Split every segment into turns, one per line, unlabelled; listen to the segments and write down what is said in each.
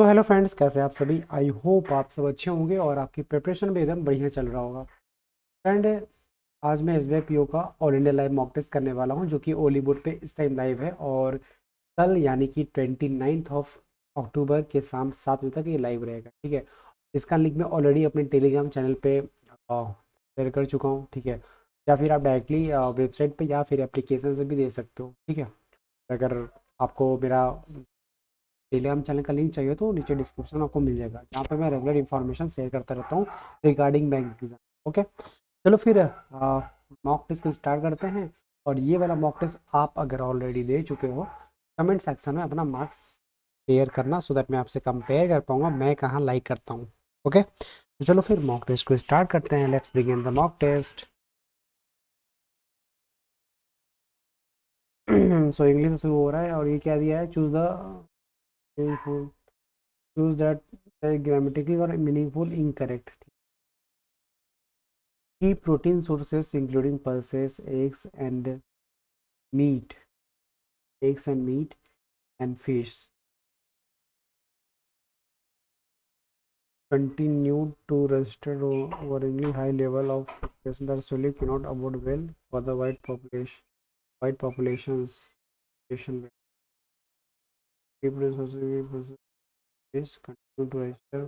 तो hello friends, कैसे हैं आप सभी। आई होप आप सब अच्छे होंगे और आपकी प्रिपरेशन भी एकदम बढ़िया चल रहा होगा। फ्रेंड, आज मैं एसबीआई पीओ का all India live mock test करने वाला हूं, जो कि ओलीवुड पे इस टाइम लाइव है। और कल यानी कि 29 ऑफ अक्टूबर के शाम 7 बजे तक ये लाइव रहेगा। ठीक है। इसका लिंक मैं ऑलरेडी अपने टेलीग्राम चैनल पे शेयर कर चुका हूँ। ठीक है। या फिर आप डायरेक्टली वेबसाइट पे या फिर एप्लीकेशन से भी दे सकते हो। ठीक है। अगर आपको मेरा टेलीग्राम चैनल का लिंक चाहिए तो नीचे डिस्क्रिप्शन में आपको मिल जाएगा, जहाँ पे मैं रेगुलर इन्फॉर्मेशन शेयर करता रहता हूँ रिगार्डिंग बैंक एग्जाम। ओके। चलो फिर मॉक टेस्ट को स्टार्ट करते हैं। और ये वाला मॉक टेस्ट आप अगर ऑलरेडी दे चुके हो, कमेंट सेक्शन में अपना मार्क्स शेयर करना, सो दैट मैं आपसे कंपेयर कर पाऊंगा मैं कहाँ लाइक करता हूँ। ओके। तो चलो फिर मॉक टेस्ट को स्टार्ट करते हैं। Let's begin the mock test. So English से शुरू हो रहा है और ये क्या दिया है, choose the choose that grammatically और meaningful incorrect. Key protein sources including pulses, meat, eggs and meat and fish continued to register worryingly high level of population that solely cannot abort well for the white populations. Key protein sources fish continue to register.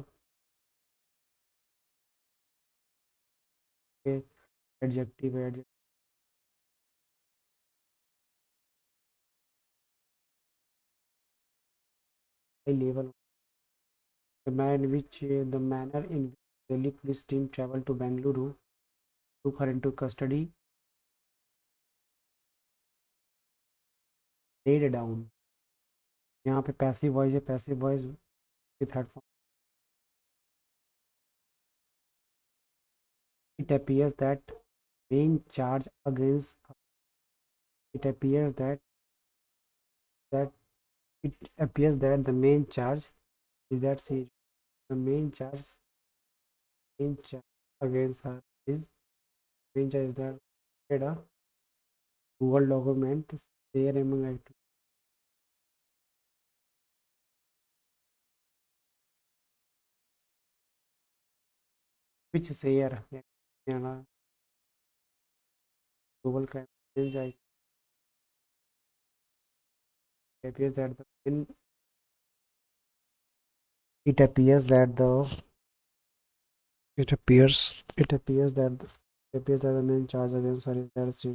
Okay, adjective high level. The manner in which Delhi police team traveled to Bengaluru took her into custody, laid down. यहाँ पे passive voice है, passive voice with headphone. It appears that main charge against it appears that it appears that the main charge is that she the main charge against her is main charge is that a Google document share among actors, which share Google crime it appears that the main it appears that the it appears that it appears that the main charge against her is that she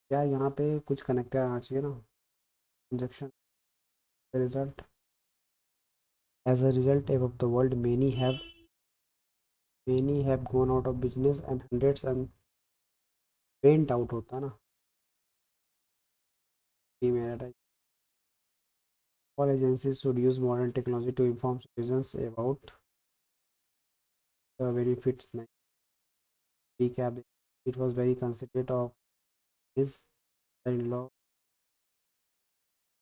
क्या यहाँ पे कुछ connector आना चाहिए ना, injection result. As a result, above the world, many have gone out of business and hundreds and went out होता ना, ये मेरा type. All agencies should use modern technology to inform citizens about the benefits. Recap. It was very considerate of his in-law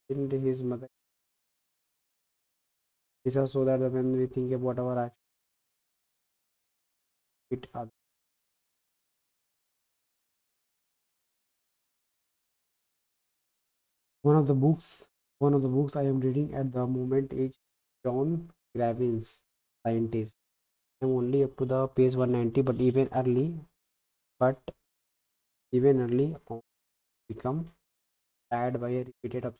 and his mother. This is so that when we think about our action with others. One of the books, one of the books I am reading at the moment is John Gravin's Scientist. I'm only up to the page 190, but even early on become tired by a repeated obsession.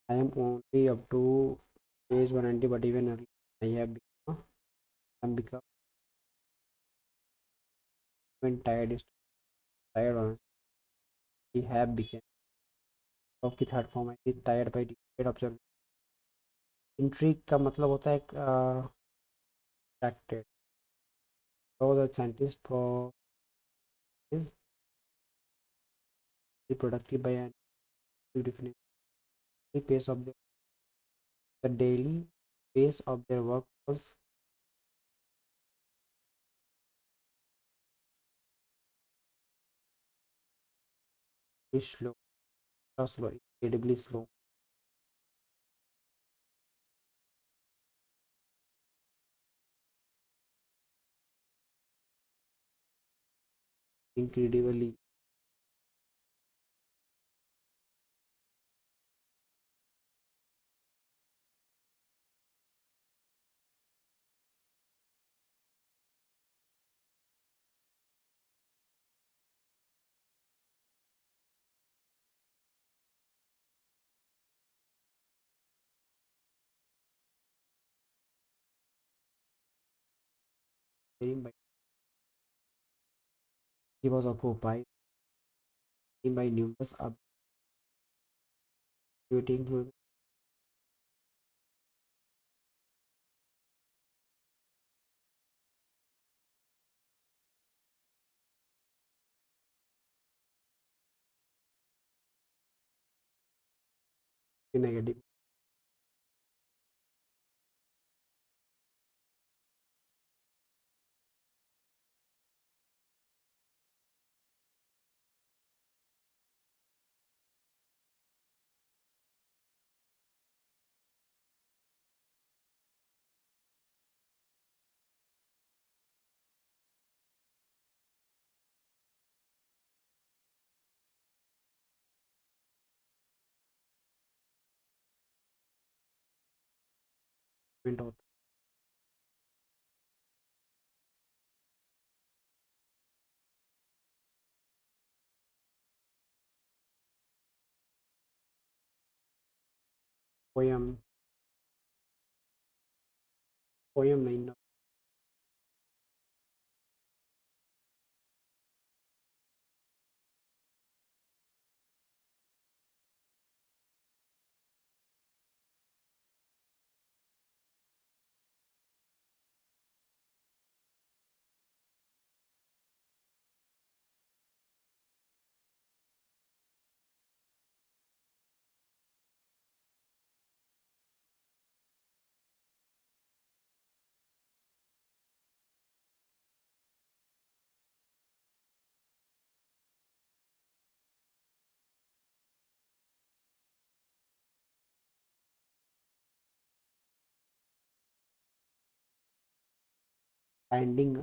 I am only up to page 190, but even early I am become when tired is tired on. I have become of की third form है tired by repeated observe. Intrigue का मतलब होता है attracted. So the scientist for is reproductive by an definition. The pace of the daily pace of their work is slow, incredibly slow. incredibly by he was occupied by numerous updating negative event होता poem poem नहीं ending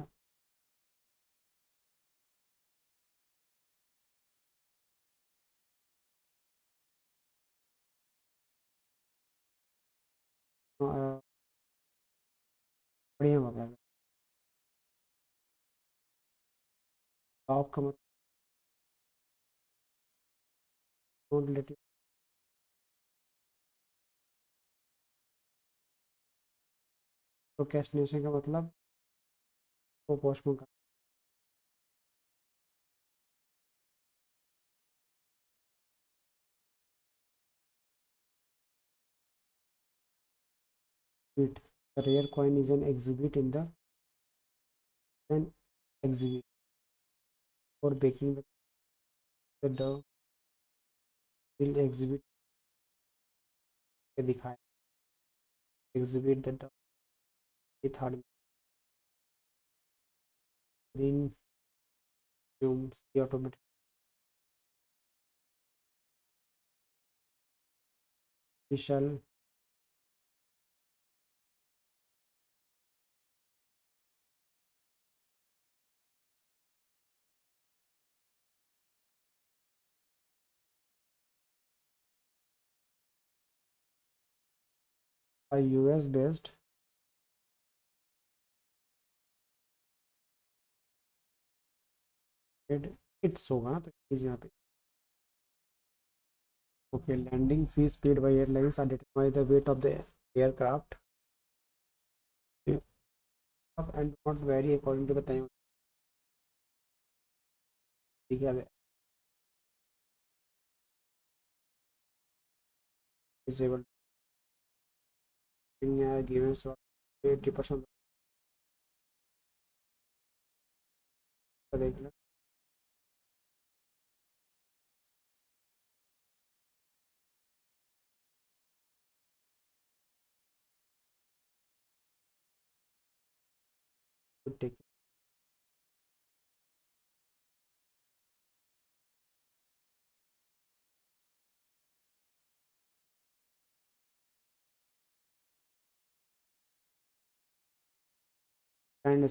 बढ़िया मतलब top का मतलब relative procrastination का मतलब वो postpone करना the rare coin is an exhibit in an exhibit for baking the dough will exhibit के दिखाए exhibit the dough the third green fumes the automatic shall a US based its होगा ना तो चीज़ यहाँ पे okay landing fees paid by airlines are determine the weight of the aircraft and not very according to the time ठीक है disable given 80% देख लो take and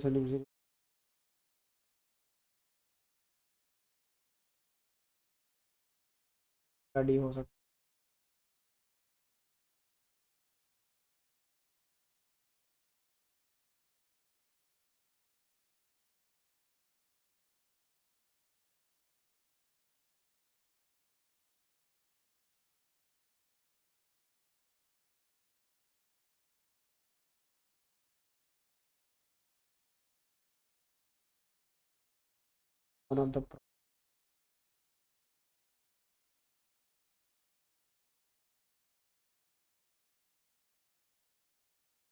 study हो सकता है one of the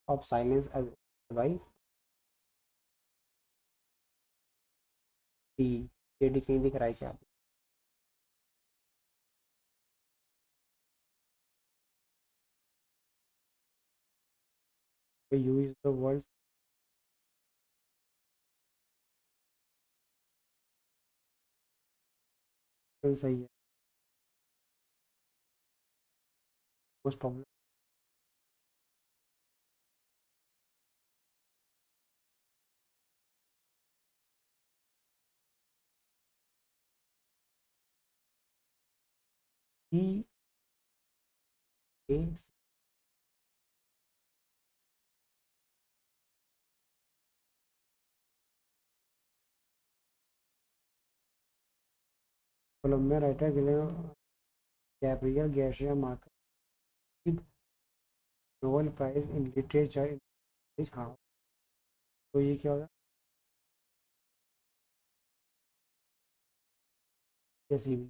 of silence as भाई D, ये D कहीं दिख रहा है क्या? यू इज द वर्ल्ड सही है most problem. E A Colombia writer Gabriel Garcia Marquez Nobel prize in literature. हाँ, तो ये क्या होगा? जैसी भी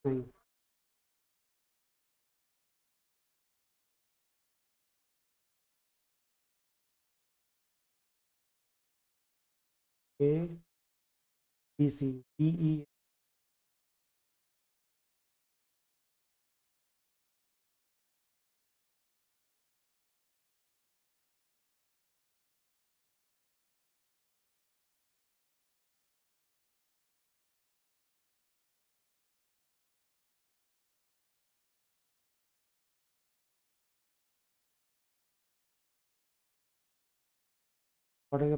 नहीं। A B C D E पढ़ेगा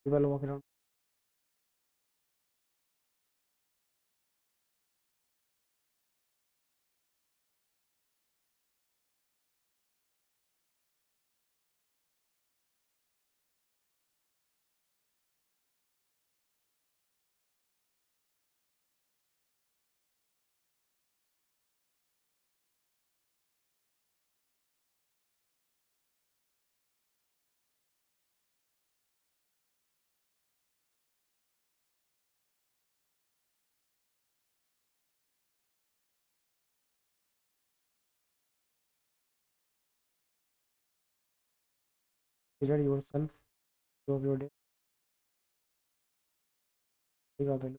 principal walk around. consider yourself of your day available।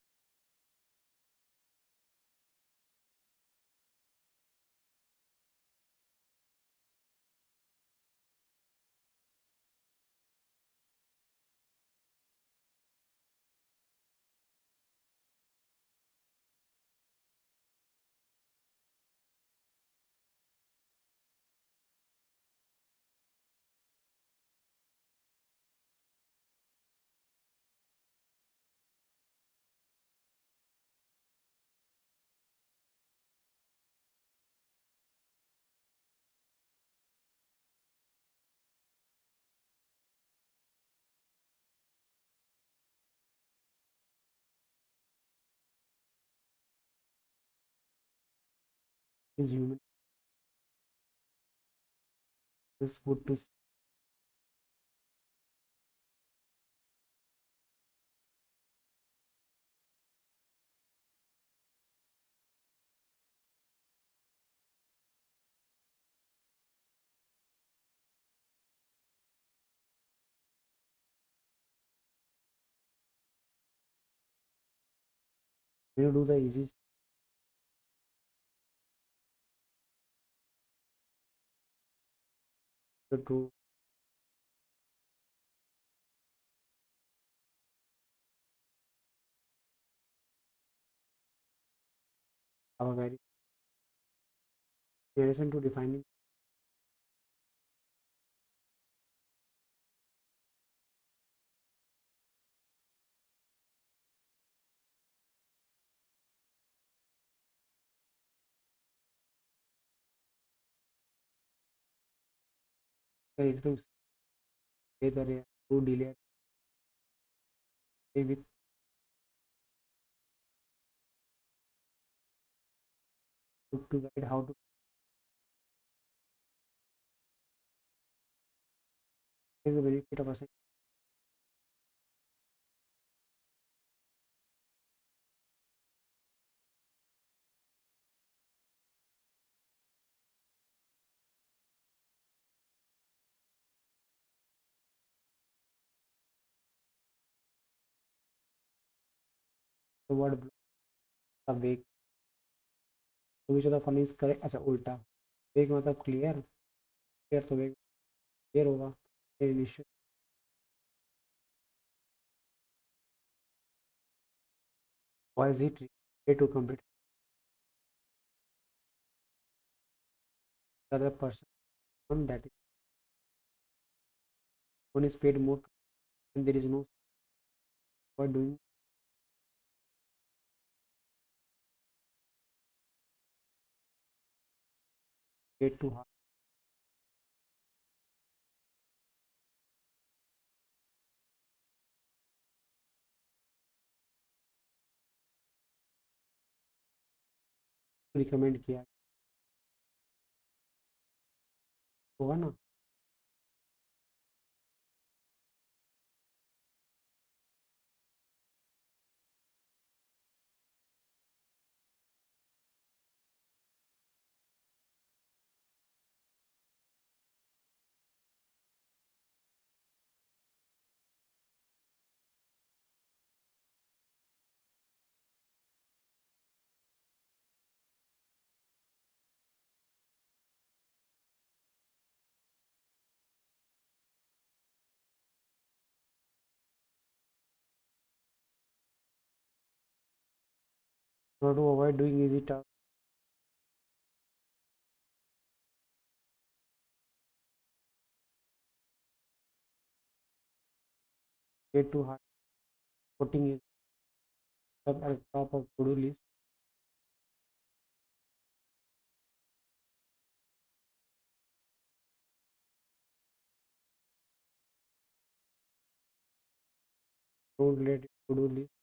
is human is good to you do the easy to have a very in addition to defining the to say the to delay with to guide how to is the benefit of assigning the word block the wake तो which of the following is correct अच्छा उल्टा वेग मतलब clear clear तो वेग clear होगा initial why is it way to complete the other person one that is one is paid more and there is no for doing paid too hard recommend किया होगा ना not to avoid doing easy tasks paid too hard putting is up at the top of to-do list don't let to-do list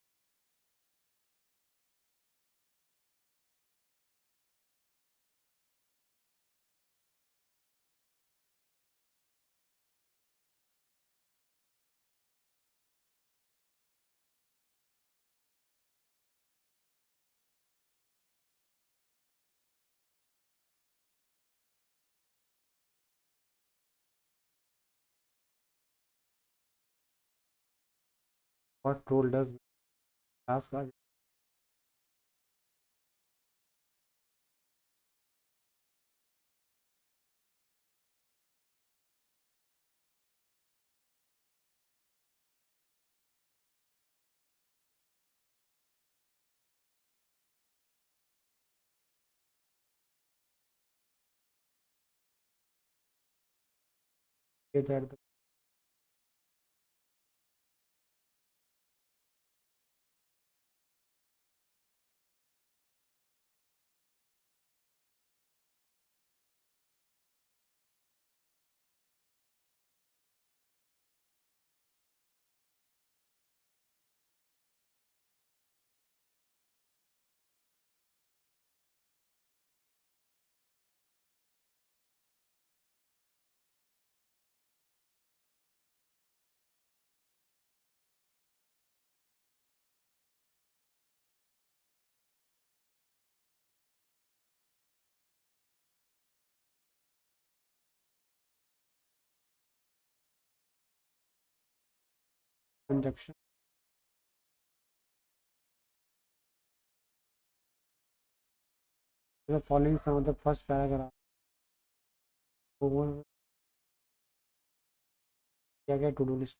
what role does task are is at conjunction the following some of the first paragraph over क्या क्या to do list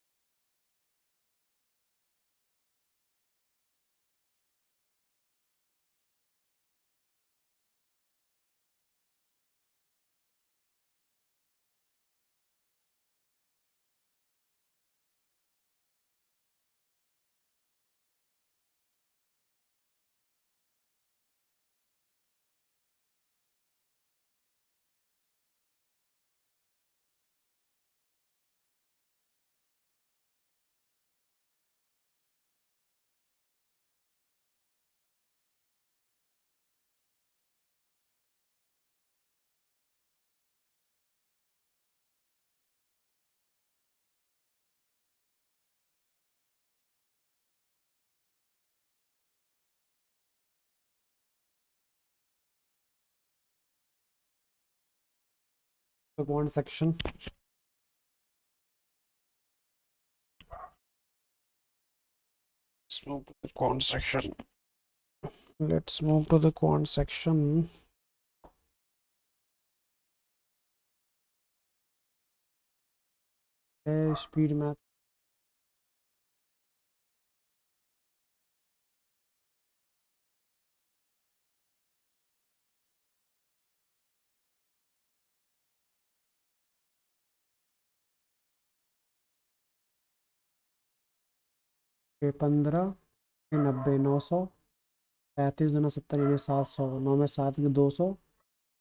the quant section. Let's move to the quant section. Let's move to the quant section. Speed math. के 15 के 90 900 35 दूना 70 यानी 700 9 में 7 के 200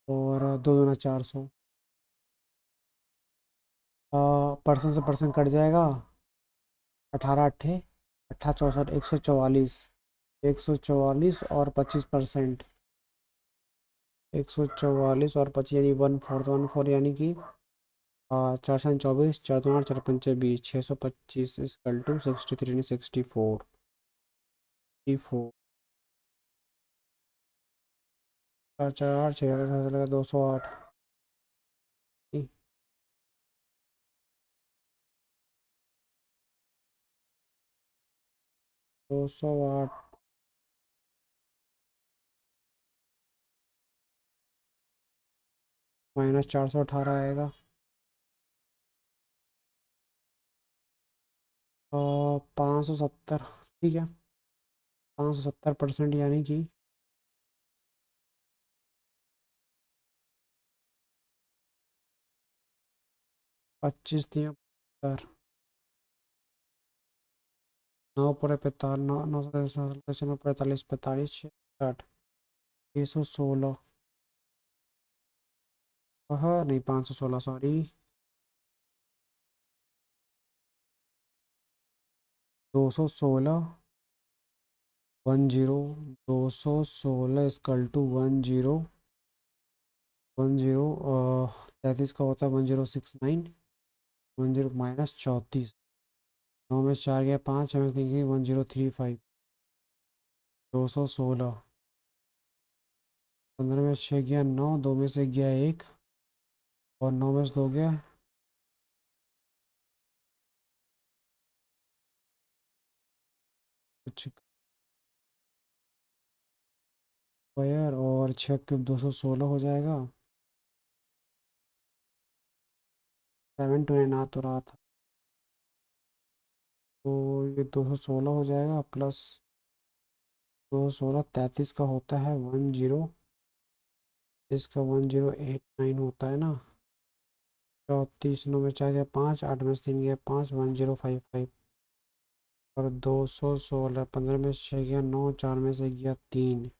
और 2 दूना 400 परसेंट से परसेंट कट जाएगा 18 अट्ठे 18 64 144 144 और 25% 144 और 25 यानी 1/4 यानी कि 424 4 दूना 4 पंचे 20 625 इक्वल टू 63 यानी 64 4 4 4 6 208 208 माइनस 418 आएगा 570 ठीक है 570% यानी कि 25 दिया 9 पूरे 45 9 9 45 45 60 616 हाँ नहीं 516 सॉरी 216 10 216 इक्वल टू 10 33 का होता है 1069 10 माइनस 34 9 में 4 गया 5 में 3 गई 1035 216 15 में 6 गया 9 2 में से गया 1 और 9 में से 2 गया कुछ स्क्वायर और 6 क्यूब 216 हो जाएगा 729 आ तो रहा था तो ये 216 हो जाएगा प्लस 216 33 का होता है 10 इसका 1089 होता है ना 34 9 में 4 गया 5 8 में से 3 गया 5 1055 और 216 15 में से 6 गया 9 4 में से गया 3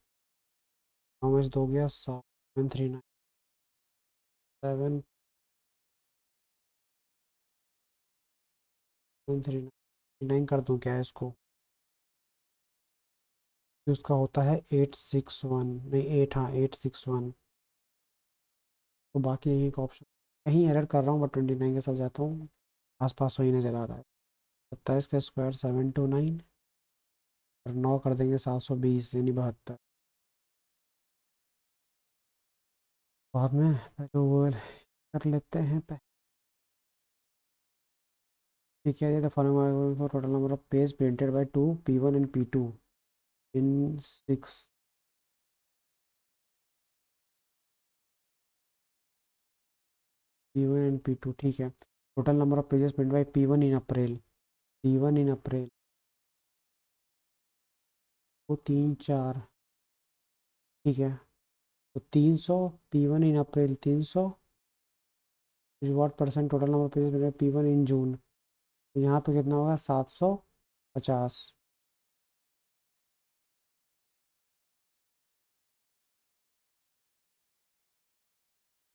9 में से 2 गया 739 739 कर दूं क्या इसको उसका होता है 861 नहीं 8 हाँ 861 तो बाकी यही एक ऑप्शन कहीं एरर कर रहा हूँ बट 29 के साथ जाता हूँ आसपास वही नज़र आ रहा है 27 का स्क्वायर 729 और 9 कर देंगे 720 यानी 72 बाद में पहले वो कर लेते हैं ठीक है the following total number of page printed by 2 P1 and P2 in 6 P1 and P2 ठीक है total number of pages print by P1 in April P1 in April वो 3 4 ठीक है तो 300 P1 in April 300 what percent total number of pages print by P1 in June तो यहाँ पे कितना होगा 750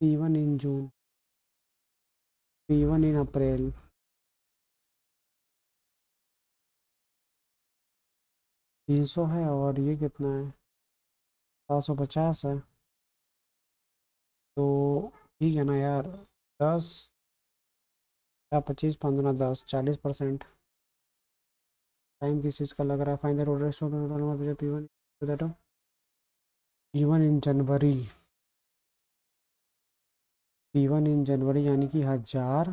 P1 in June P1 in April 300 है और ये कितना है 750 है तो ठीक है ना यार 10 या 25 15 10 40% टाइम किस चीज़ का लग रहा है fine the total student P1 in January P1 इन जनवरी यानी कि 1000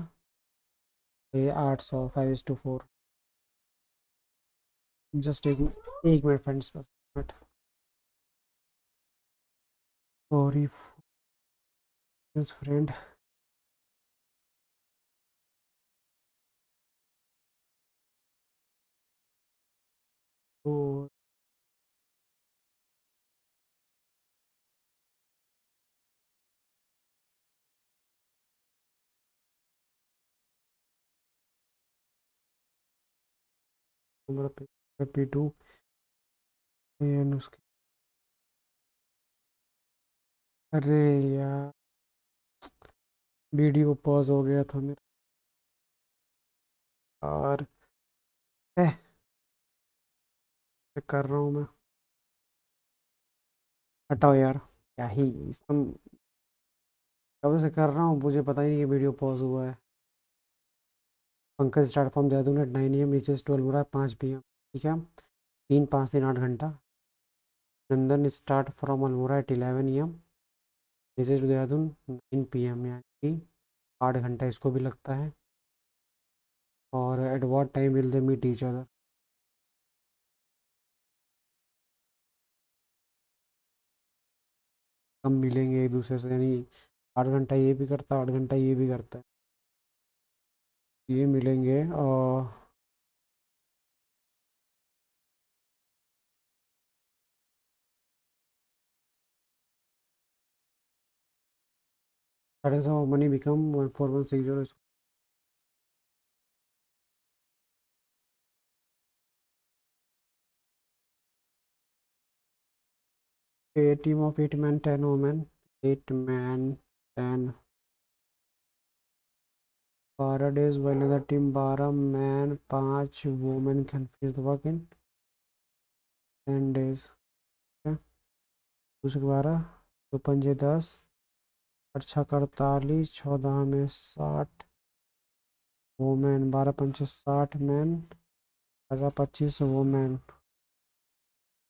से 800 5:4। जस्ट एक मिनट फ्रेंड्स, बस मिनट। Sorry friend. तो नंबर पे P2 उसके। अरे यार, वीडियो पॉज हो गया था मेरा। और कर रहा हूँ मैं। हटाओ यार, क्या ही तुम। कब से कर रहा हूँ, मुझे पता ही नहीं कि वीडियो पॉज हुआ है। Pankaj start from Dehradun at 9 AM, नीचे 12 हो रहा है 5 PM। ठीक है, 3 5 3 8 घंटा। Nandan start from Almora at 11 AM, नीचे टू देहरादून 9 PM, यानी कि 8 घंटा इसको भी लगता है। और at what time will they meet each other? कम मिलेंगे एक दूसरे से, यानी 8 घंटा ये भी करता है, 8 घंटा ये भी करता है। ये मिलेंगे और 7.5 money become 14160। A team of 8 men, 10 women, 8 men, 10 12 days, while another team 12 men, 5 women can finish the work in 10 days। दूसरे 12, 2 पंजे 10, 8 6 48, 14 में 60 वोमेन, 12 पंचे 60 मैन, 25 वोमेन,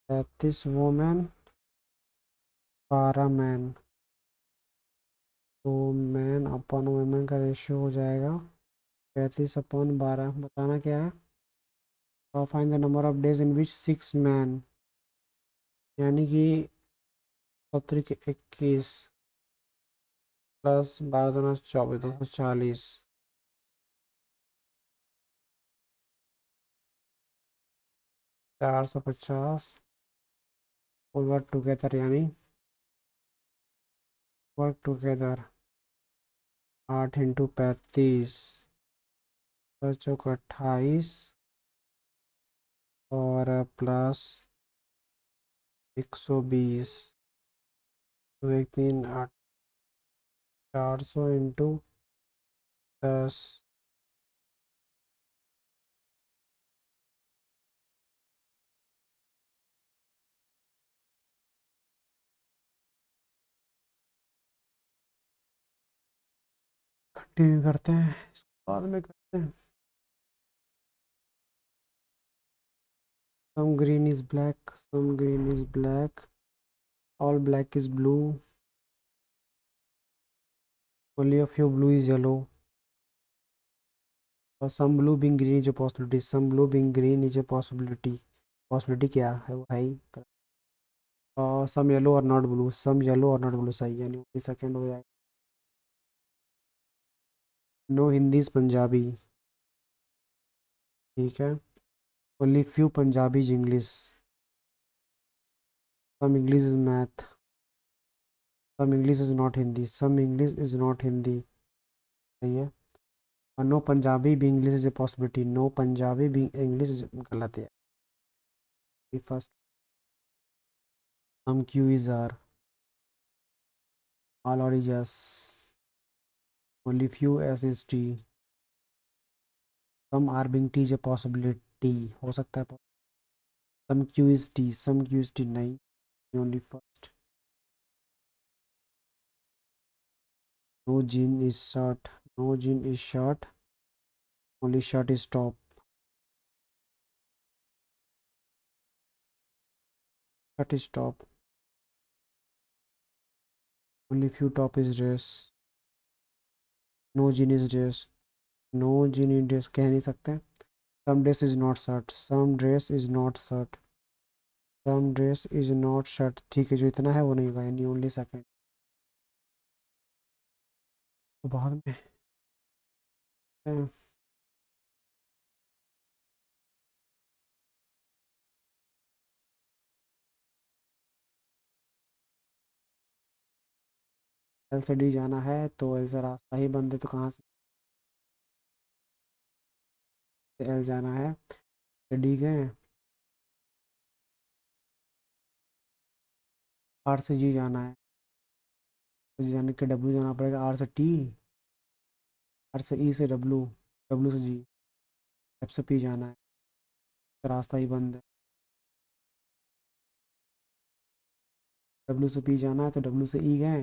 33 वोमेन, 12 मैन। तो मैन अपन वुमेन का रेशियो हो जाएगा 35/12। बताना क्या है? Find the number of days in which 6 man, यानी कि 17 21 प्लस 12 2 24, 240, 450। और वर्क टुगेदर, यानी वर्क टुगेदर 8 × 35, 4 × 28, और प्लस 120। तो 1 3 8, 400 × 10। कंटिन्यू करते हैं, इसको बाद में करते हैं। Some green is black, some green is black, all black is blue, only a few blue is yellow. Or some blue being green is a possibility, some blue being green is a possibility। possibility क्या है वो है ही। और some yellow or not blue, some yellow or not blue सही, यानी second हो जाएगा। No Hindi is Punjabi, ठीक है। Only few Punjabi is English, some English is math, some English is not Hindi, some English is not Hindi, सही है। और नो पंजाबी भी English is a possibility, no Punjabi भी इंग्लिश इज गलत है। First some Q is R, all R is S, only few S is T, some R being T is a possibility, हो सकता है। Some Q is T, some Q is T नहीं, only first. No jean is shirt, no jean is shirt, only shirt is top, shirt is top, only few top is dress. No jeans is dress, no jeans is dress कह नहीं सकते। Some dress is not shirt, some dress is not shirt, some dress is not shirt, ठीक है, जो इतना है वो नहीं होगा, यानी ओनली सेकंड। तो बाद में एल से डी जाना है, तो एल से रास्ता ही बंद है, तो कहाँ से एल जाना है, तो डी गए, आर से जी जाना है, तो जी जाने के डब्ल्यू जाना पड़ेगा, आर से टी, आर से ई से डब्ल्यू, डब्ल्यू से जी, एफ से पी जाना है, तो रास्ता ही बंद है। डब्ल्यू से पी जाना है, तो डब्ल्यू से ई गए,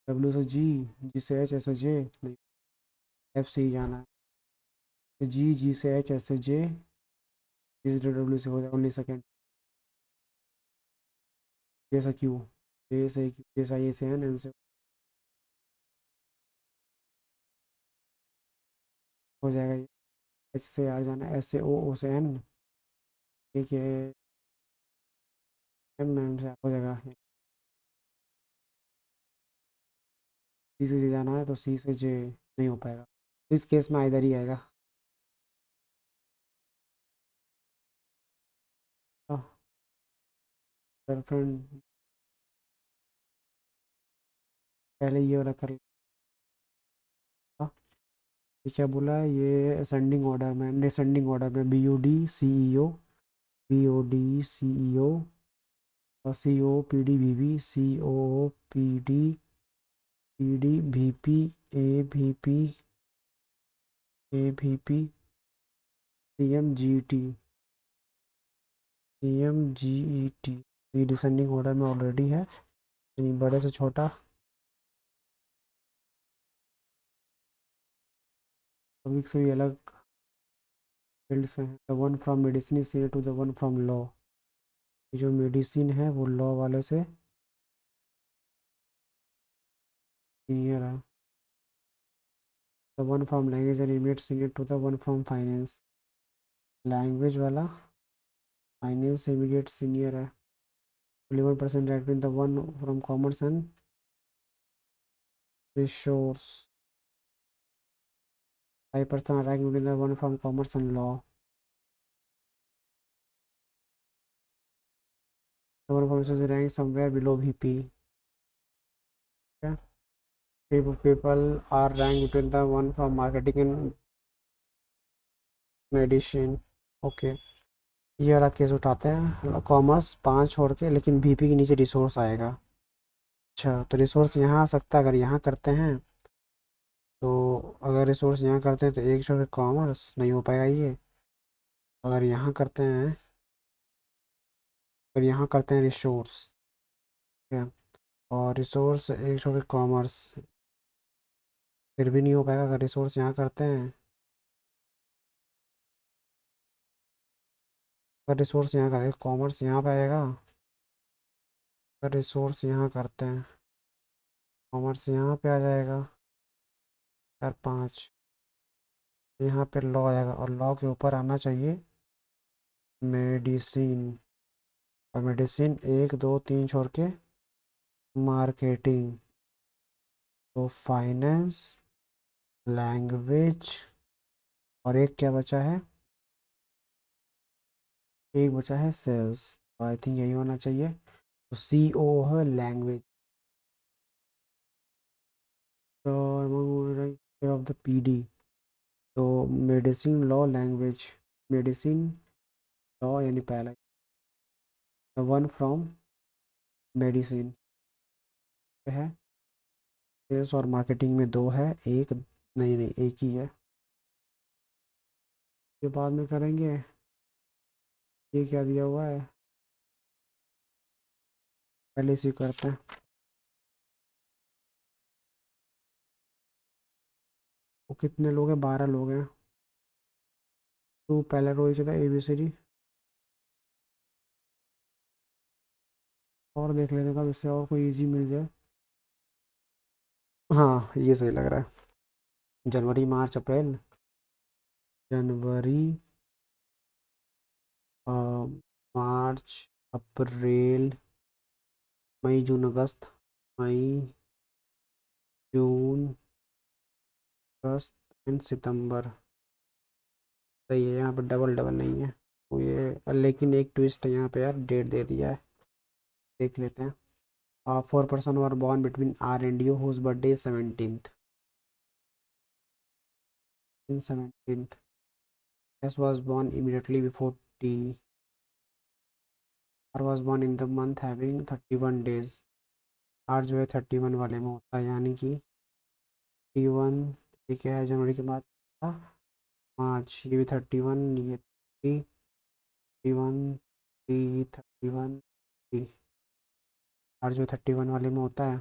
डब्ल्यू से जी, जी से एच, एच से जे नहीं, एफ से ही जाना है, तो जी, जी से एच, एच से जे, जी से डब्ल्यू से हो जाए ओनली सेकेंड, जे से क्यू, जे से क्यू, जे से आई, ए से एन, एन से हो जाएगा ये, एच से आर जाना है, एस से ओ से एन, ठीक है, एम, एम से हो जाएगा, सी से जे जाना है, तो सी से जे नहीं हो पाएगा, तो इस केस में इधर ही आएगा। गर्लफ्रेंड, पहले ये वाला कर लेगा। ये क्या बोला है, ये असेंडिंग ऑर्डर में, डिसेंडिंग ऑर्डर में, B O D C E O, B O D C E O, और C O P D B B, C O P D, P D भी पी, ए भी पी, ए भी P, C M G T, C M G E T, ये descending order में already है, यानी बड़े से छोटा, सभी से भी अलग फील्ड से है, the one from medicine senior to the one from law, जो मेडिसिन है वो लॉ वाले से सीनियर है, the one from language and immediate senior to the one from finance, language वाला फाइनेंस से इमीडिएट सीनियर है, 11% right in the one from commerce and resource, 5% rank in the one from commerce and law, the one from rank somewhere below VP, people are ranked between the one from marketing and medicine, okay. ये वाला case उठाते हैं, commerce 5 छोड़ के, लेकिन BP के नीचे resource आएगा, अच्छा, तो रिसोर्स यहाँ आ सकता है, अगर यहाँ करते हैं, तो अगर रिसोर्स यहाँ करते हैं तो एक छोड़ के कॉमर्स नहीं हो पाएगा ये, अगर यहाँ करते हैं, अगर यहाँ करते हैं रिसोर्स, ठीक है, और रिसोर्स एक छोड़ के कॉमर्स, फिर भी नहीं हो पाएगा, अगर रिसोर्स यहाँ करते हैं, अगर रिसोर्स यहाँ करते हैं कॉमर्स यहाँ पे आएगा, अगर रिसोर्स यहाँ करते हैं कॉमर्स यहाँ पे आ जाएगा, यार 5, यहाँ पे लॉ आएगा, और लॉ के ऊपर आना चाहिए मेडिसिन, और मेडिसिन 1 2 3 छोड़ के मार्केटिंग, तो फाइनेंस, लैंग्वेज, और एक क्या बचा है, एक बचा है सेल्स, आई थिंक यही होना चाहिए, तो सी ओ है लैंग्वेज, तो ऑफ द पी डी, तो medicine law language, medicine law यानी पहला, वन फ्रॉम मेडिसिन है, सेल्स और मार्केटिंग में 2 है, एक नहीं, नहीं एक ही है, ये बाद में करेंगे, ये क्या दिया हुआ है, पहले इसी करते हैं, वो कितने लोग हैं, 12 लोग हैं, तो पहला रो था ए बी सी डी, और देख लेने का, इससे और कोई इजी मिल जाए, हाँ ये सही लग रहा है। जनवरी मार्च अप्रैल, जनवरी मार्च अप्रैल मई जून अगस्त, मई जून अगस्त एंड सितंबर। सही है, यहाँ पर डबल डबल नहीं है तो ये, लेकिन एक ट्विस्ट है यहाँ पे यार, डेट दे दिया है, देख लेते हैं। 4 person were born between R and U whose birthday 17th, in 17th। S was born immediately before T, R was born in the month having 31 days। R जो है 31 वाले में होता है, यानी कि T1, ये क्या है, जनवरी के बाद था मार्च, ये भी 31, ये T1, T31, T, आर जो 31 वाले में होता है।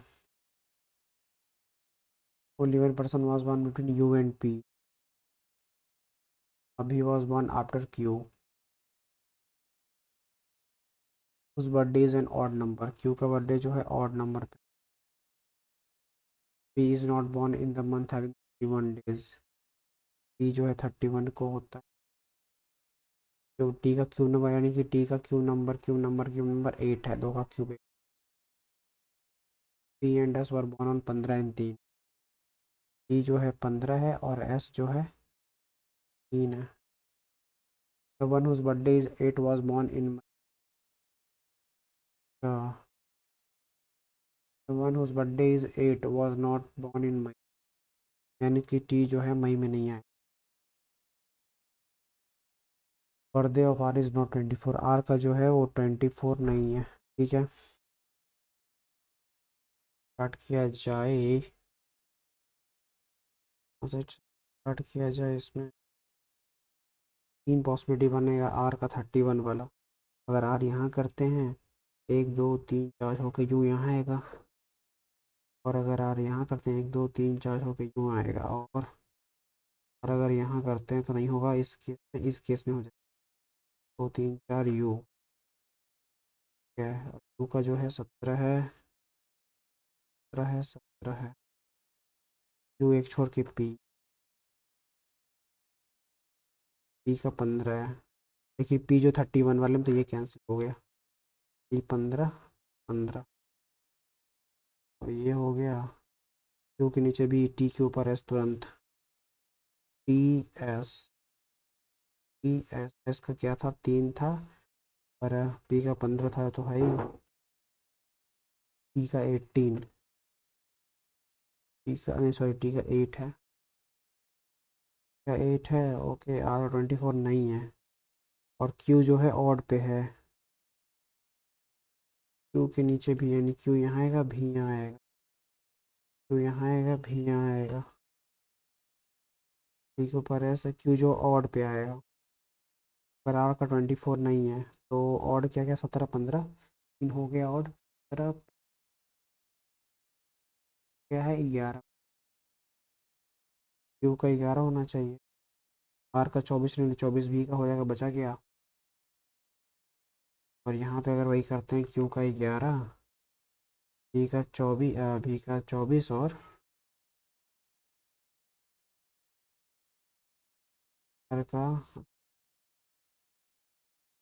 Only one person was born between U and P. Abhi was born after Q. Whose birthday is an odd number? Q का बर्थडे जो है odd number पे। P is not born in the month having 31 days. P जो है 31 को होता है। जो T का Q नंबर, यानी कि T का Q नंबर 8 है, 2 का cube 8। P and S were born on 15 and 3। P जो है 15 है और S जो है 3 है। The one whose birthday is 8 was born in uh, the one whose birthday is 8 was not born in May, यानी कि T जो है मई में नहीं आया। Birthday of R is not 24, R का जो है वो 24 नहीं है। ठीक है, स्टार्ट किया जाए, स्टार्ट किया जाए। इसमें 3 पॉसिबिलिटी बनेगा आर का 31 वाला। अगर आर यहाँ करते हैं 1 2 3 4 होके यू यहाँ आएगा, और अगर आर यहाँ करते हैं 1 2 3 4 होके यू आएगा, और अगर यहाँ करते हैं तो नहीं होगा, इस केस में हो जाएगा 2 3 4 यू। क्या है, यू का जो है 17 है, 17 है। यू एक छोड़ के पी का 15 है, लेकिन पी जो 31 वाले में तो ये कैंसिल हो गया। पी 15 15, और ये हो गया। क्यू के नीचे भी टी के ऊपर एस तुरंत, T S, T S, S का क्या था, 3 था, और पी का 15 था तो भाई टी का 18, टी का नहीं सॉरी टी का 8 है, क्या 8 है, ओके। आर 24 नहीं है, और क्यू जो है ऑड पे है। क्यू के नीचे भी, यानी क्यू यहाँ आएगा, भी यहाँ आएगा, क्यू यहाँ आएगा, भी यहाँ आएगा। टी के ऊपर ऐसा क्यू जो ऑड पे आएगा। अगर आर का 24 नहीं है तो ऑड क्या क्या, 17 15, 3 हो गया ऑड, 17 क्या है 11, क्यू का 11 होना चाहिए। आर का 24 नहीं, 24 भी का हो जाएगा, बचा गया। और यहाँ पे अगर वही करते हैं, क्यू का 11, भी का 24, भी का 24 और आर का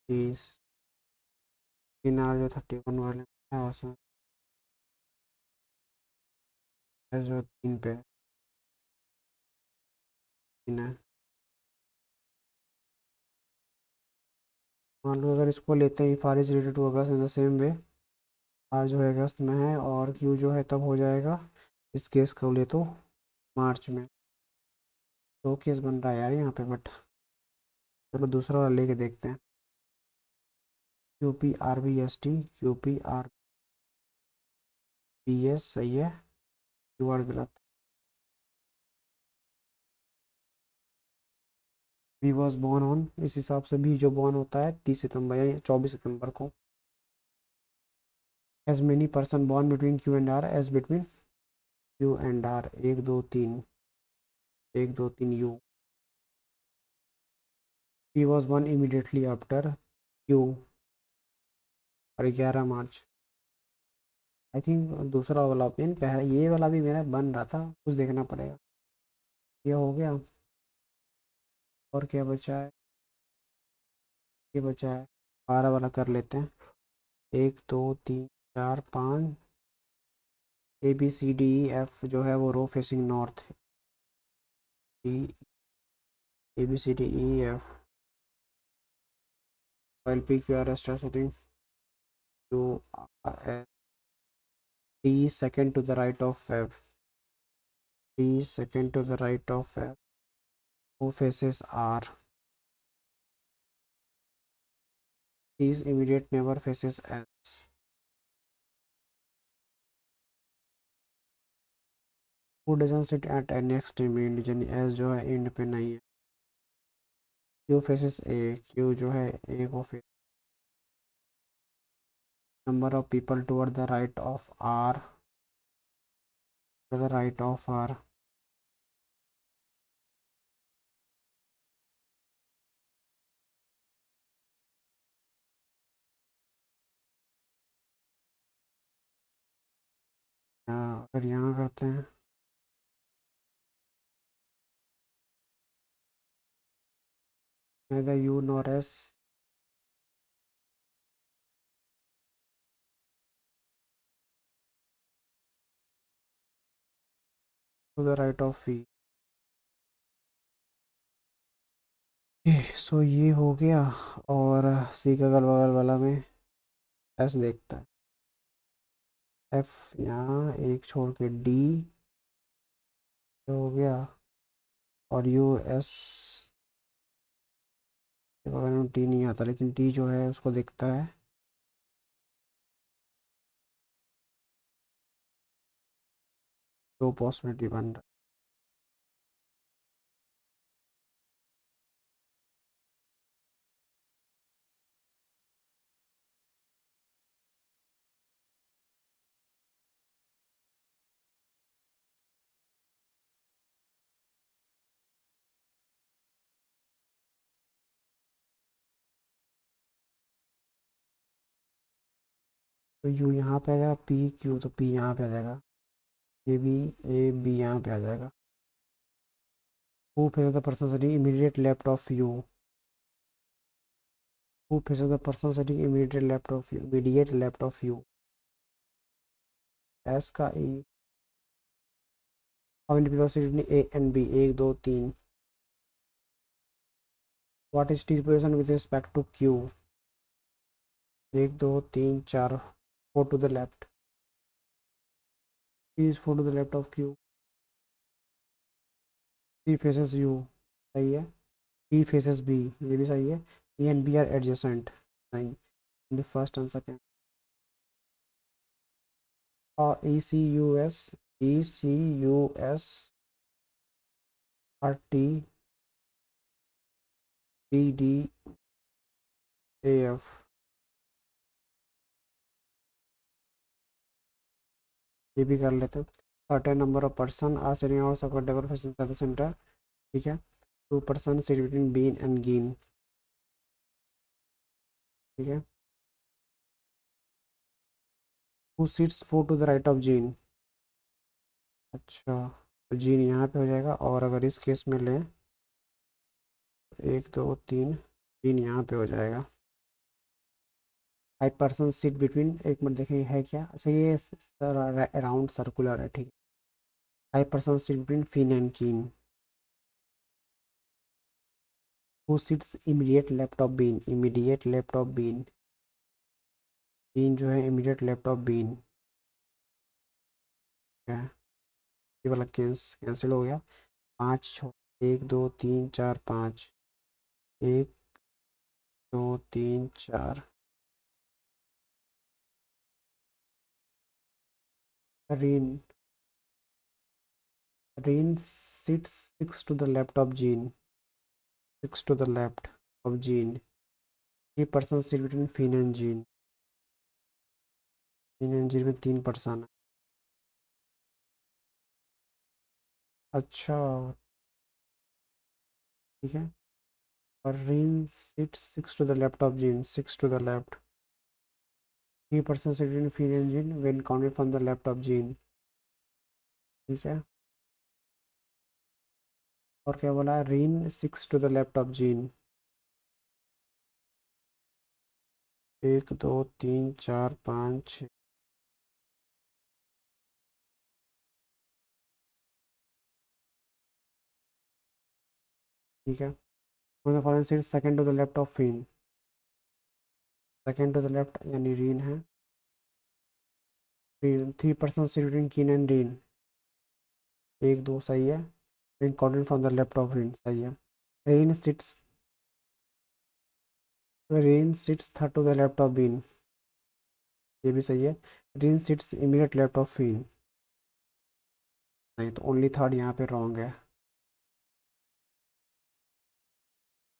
20। तीन आर जो 31 वाले है, और उसमें S जो 3 पे 3 है। मान लो अगर इसको लेते हैं, far is related to August in the same way, R जो है अगस्त में है और क्यू जो है तब हो जाएगा, इस केस को ले तो मार्च में। दो केस बन रहा है यार यहाँ पे, बट चलो दूसरा वाला लेके देखते हैं। Q P R B S T, Q P R B S सही है, क्यू आर गलत। बी वॉज बॉर्न ऑन, इस हिसाब से भी जो बॉर्न होता है 30 सितंबर यानी 24 सितंबर को। As many person born between Q and R, as between Q and R, 1 2 3, 1 2 3 U. P was born immediately after Q, और 11 मार्च। आई थिंक दूसरा वाला ऑप्शन, पहला ये वाला भी मेरा बन रहा था, कुछ देखना पड़ेगा। ये हो गया। और क्या बचा है? ये बचा है 12 वाला कर लेते हैं। 1 2 3 4 5 ABCDEF जो है वो row facing north. D ABCDEF LPQRS shooting QRS D second to the right of F. D second to the right of F. Who faces R? D's immediate neighbor faces S. Who doesn't sit at any extreme end? यानी S जो है end पे नहीं है। Q faces A. Q जो है A को face। Number of people toward the right of R. To the right of R. अगर यहाँ करते हैं neither U nor S to the right of V। सो ये हो गया। और सी का अगल बगल वाला में एस देखता है। एफ यहाँ एक छोड़ के डी हो गया। और यू एस के बगल में टी नहीं आता, लेकिन टी जो है उसको देखता है। दो पॉसिबिलिटी बन रहा है। तो यू यहाँ पे आ जाएगा, पी क्यू तो पी यहाँ पे आ जाएगा, ए बी यहाँ पे आ जाएगा। Who faces the person sitting immediate left of you? Who faces the person sitting immediate left of you? Immediate left of you S का E. How many people sitting A and B? 1 2 3। What is T position with respect to Q? 1 2 3 4। 4 to the left। P is 4 to the left of Q। C faces U। सही है। D faces B। ये भी सही है। E and B are adjacent। नहीं, in the first and second। और ECUS RT BDAF। ये भी कर लेते हैं। Certain number of person are sitting out support table facing the centre. ठीक है। 2 person sit between Been and Geen. ठीक है। Who sits 4 to the right of Jeen? अच्छा, तो जीन यहाँ पे हो जाएगा। और अगर इस केस में लें 1 2 3, जीन यहाँ पे हो जाएगा। 5 person सीट बिटवीन, एक मिनट देखें है क्या। अच्छा ये अराउंड सर्कुलर है। ठीक है। 5 person seat between Fin and Keen. Who seats immediate left of Bean? Immediate left of Bean. Bean जो है इमीडिएट लेफ्ट ऑफ बीन। क्या है? ये वाला कैंसिल हो गया। 1 2 3 4 5। 1 2 3 4। Reen Reen sits 6 to the left of Jean। 6 to the left of Jean। 3 person sit between Finn and Jean। Finn and Jean में 3 person है। अच्छा, ठीक है। और reign sits 6 to the left of Jean। 6 to the left। 3 person sit between Finn and Jean when counted from the left of Jean। ठीक है। और क्या बोला, Reen 6 to the left of Jean. 1 2 3 4 5 6। ठीक है, foreign seat second to the left of Fin. Second to the left यानी Reen है। Reen 3% seat between Keen and Reen. 1 2 सही है। Reen according from the left of Reen सही है। Reen sits Reen sits third to the left of Bean. ये भी सही है। Reen sits immediate left of Fin. नहीं, तो ओनली थर्ड यहाँ पे रॉन्ग है।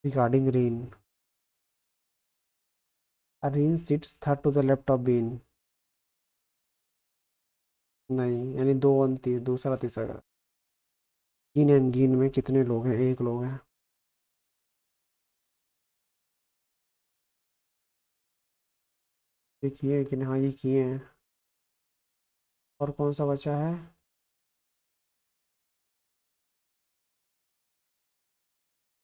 Regarding Reen, Reen sits third to the left of Bean. नहीं, यानी दो और दूसरा तीसरा गलत। कीन एंड गीन में कितने लोग हैं, एक लोग हैं। ये किए हैं कि नहीं, हाँ ये किए हैं। और कौन सा बचा है।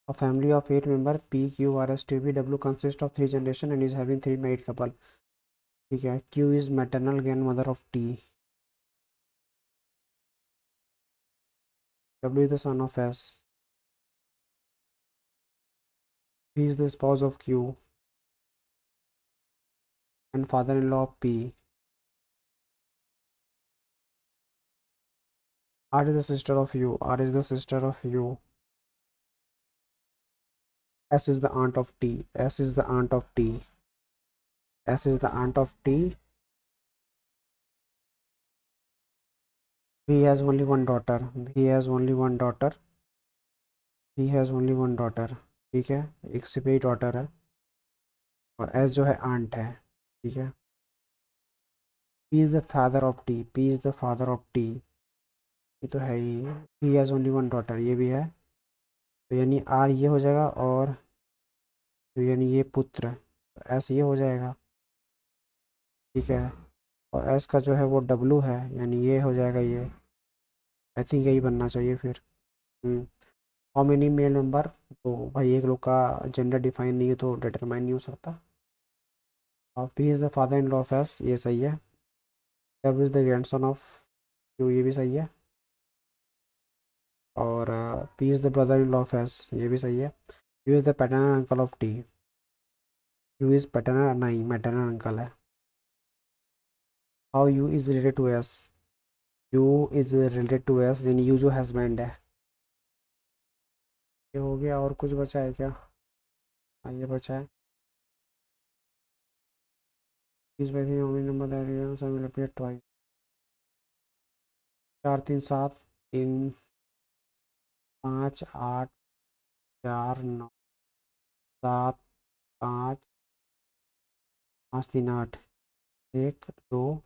A family of 8 member P, Q, R, S, T, V, W consists of 3 generations and is having 3 married couple. ठीक है, Q is maternal grandmother of T. W is the son of S. P is the spouse of Q and father-in-law of P. R is the sister of U. R is the sister of U. S is the aunt of T. S is the aunt of T. S is the aunt of T. V has only one daughter. V has only one daughter. V has only one daughter. ठीक है, एक सिर्फ ही daughter है। और S जो है aunt है। ठीक है। P is the father of T. P is the father of T. ये तो है ही। P has only one daughter, ये भी है। तो यानी R ये हो जाएगा, और तो यानी ये पुत्र, S ये हो जाएगा। ठीक है। और S का जो है वो W है, यानी ये हो जाएगा ये। आई थिंक यही बनना चाहिए फिर। हाउ मेनी मेल मेंबर, तो भाई एक लोग का जेंडर डिफाइन नहीं है तो डिटरमाइन नहीं हो सकता। और P is the father in law of S, ये सही है। W is the grandson of Q, ये भी सही है। और P is the brother in law of S, ये भी सही है। U is the paternal uncle of T। U is paternal नहीं, मैटरनल अंकल है। How U is related to S। U is related to S, यानी U जो husband है। ये हो गया, और कुछ बचा है क्या। हाँ ये बचा है। इस बार number that twice. 4 3 7 3 5 8 4 9 7 5 5 3 8 1 2।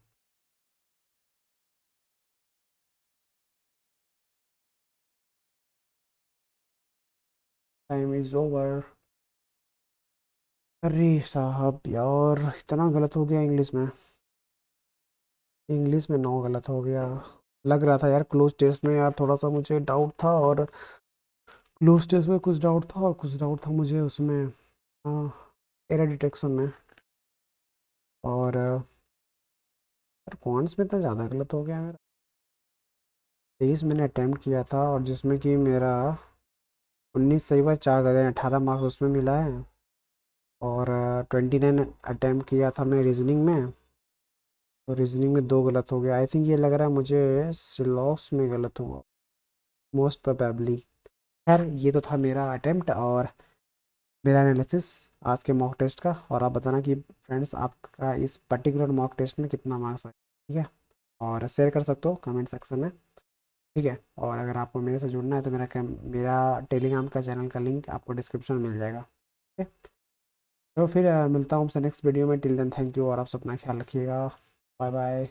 Time is over. अरे साहब यार, इतना गलत हो गया इंग्लिश में। इंग्लिश में 9 गलत हो गया। लग रहा था यार क्लोज टेस्ट में यार थोड़ा सा मुझे डाउट था, और क्लोज टेस्ट में कुछ डाउट था, और कुछ डाउट था मुझे उसमें, हाँ, एरर डिटेक्शन में। और कौन में तो ज़्यादा गलत हो गया मेरा। 23 मैंने अटैम्प्ट किया था, और जिसमें कि मेरा 19 सही हुआ, 4 गए, 18 मार्क्स उसमें मिला है। और 29 अटैम्प्ट किया था मैं रीजनिंग में, तो रीजनिंग में 2 गलत हो गया। आई थिंक ये लग रहा है मुझे सिलॉक्स में गलत हुआ, मोस्ट प्रोबेबली। खैर, ये तो था मेरा अटैम्प्ट और मेरा एनालिसिस आज के मॉक टेस्ट का। और आप बताना कि फ्रेंड्स आपका इस पर्टिकुलर मॉक टेस्ट में कितना मार्क्स आया। ठीक है, और शेयर कर सकते हो कमेंट सेक्शन में। ठीक है, और अगर आपको मेरे से जुड़ना है तो मेरा टेलीग्राम का चैनल का लिंक आपको डिस्क्रिप्शन में मिल जाएगा। ठीक है, तो फिर मिलता हूँ आपसे नेक्स्ट वीडियो में। टिल देन थैंक यू, और आप सब अपना ख्याल रखिएगा। Bye bye.